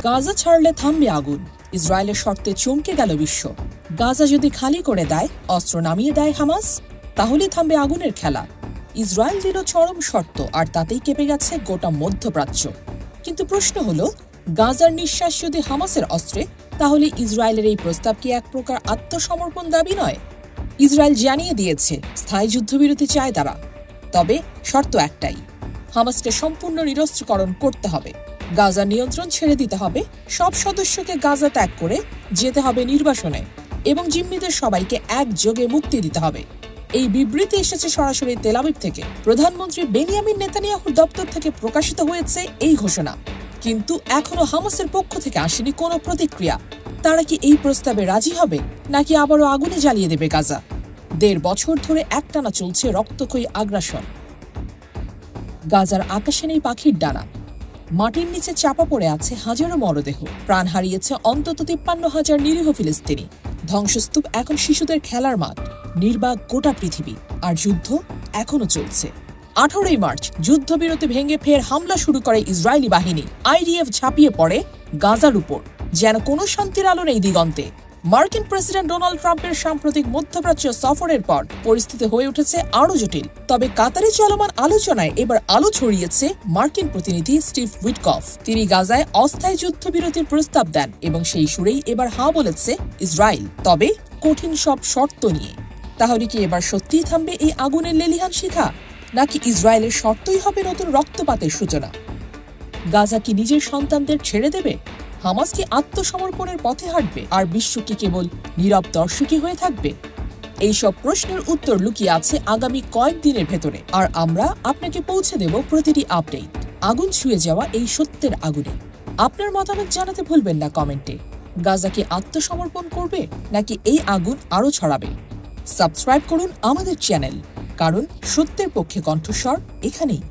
গাজা ছাড়লে থামবে আগুন, ইসরায়েলের শর্তে চমকে গেল বিশ্ব। গাজা যদি খালি করে দেয়, অস্ত্র নামিয়ে দেয় হামাস, তাহলে থামবে আগুনের খেলা। ইসরায়েল দিল চরম শর্ত, আর তাতেই কেঁপে গেছে গোটা মধ্যপ্রাচ্য। কিন্তু প্রশ্ন হলো, গাজার নিঃশ্বাস যদি হামাসের অস্ত্রে, তাহলে ইসরায়েলের এই প্রস্তাব কি এক প্রকার আত্মসমর্পণ দাবি নয়? ইসরায়েল জানিয়ে দিয়েছে স্থায়ী যুদ্ধবিরতি চায় তারা, তবে শর্ত একটাই, হামাসকে সম্পূর্ণ নিরস্ত্রীকরণ করতে হবে, গাজা নিয়ন্ত্রণ ছেড়ে দিতে হবে, সব সদস্যকে গাজা ত্যাগ করে যেতে হবে নির্বাসনে, এবং জিম্মিদের সবাইকে একযোগে মুক্তি দিতে হবে। এই বিবৃতি এসেছে সরাসরি তেল আবিব থেকে। প্রধানমন্ত্রী বেনিয়ামিন নেতানিয়াহুর দপ্তর থেকে প্রকাশিত হয়েছে এই ঘোষণা, কিন্তু এখনো হামাসের পক্ষ থেকে আসেনি কোনো প্রতিক্রিয়া। তারা কি এই প্রস্তাবে রাজি হবে, নাকি আবারও আগুনে জ্বালিয়ে দেবে গাজা? ১.৫ বছর ধরে একটানা চলছে রক্তক্ষয়ী আগ্রাসন। গাজার আকাশে নেই পাখির ডানা, মাটির নিচে চাপা পড়ে আছে হাজারো মরদেহ, প্রাণ হারিয়েছে অন্তত ৫৩,০০০ নিরীহ ফিলিস্তিনি। ধ্বংসস্তূপ এখন শিশুদের খেলার মাঠ, নির্বাক গোটা পৃথিবী, আর যুদ্ধ এখনো চলছে। ১৮ মার্চ যুদ্ধবিরতি ভেঙে ফের হামলা শুরু করে ইসরায়েলি বাহিনী। IDF ঝাঁপিয়ে পড়ে গাজার উপর, যেন কোনো শান্তির আলো নেই দিগন্তে। মার্কিন প্রেসিডেন্ট ডোনাল্ড ট্রাম্পের সাম্প্রতিক মধ্যপ্রাচ্য সফরের পর পরিস্থিতি হয়ে উঠেছে আরও জটিল। তবে কাতারে চলমান আলোচনায় এবার আলো ছড়িয়েছে মার্কিন প্রতিনিধি স্টিভ উইটকফ। তিনি গাজায় অস্থায়ী যুদ্ধবিরতির প্রস্তাব দেন, এবং সেই সুরেই এবার হাঁ বলেছে ইসরায়েল, তবে কঠিন সব শর্ত নিয়ে। তাহলে কি এবার সত্যিই থামবে এই আগুনের লেলিহান শিখা, নাকি ইসরায়েলের শর্তই হবে নতুন রক্তপাতের সূচনা? গাজা কি নিজের সন্তানদের ছেড়ে দেবে? হামাস কি আত্মসমর্পণের পথে হাঁটবে, আর বিশ্ব কি কেবল নীরব দর্শকই হয়ে থাকবে? এইসব প্রশ্নের উত্তর লুকিয়ে আছে আগামী কয়েকদিনের ভেতরে, আর আমরা আপনাকে পৌঁছে দেব প্রতিটি আপডেট, আগুন ছুঁয়ে যাওয়া এই সত্যের আগুনে। আপনার মতামত জানাতে ভুলবেন না কমেন্টে। গাজা কি আত্মসমর্পণ করবে, নাকি এই আগুন আরও ছড়াবে? সাবস্ক্রাইব করুন আমাদের চ্যানেল, কারণ সত্যের পক্ষে কণ্ঠস্বর এখানেই।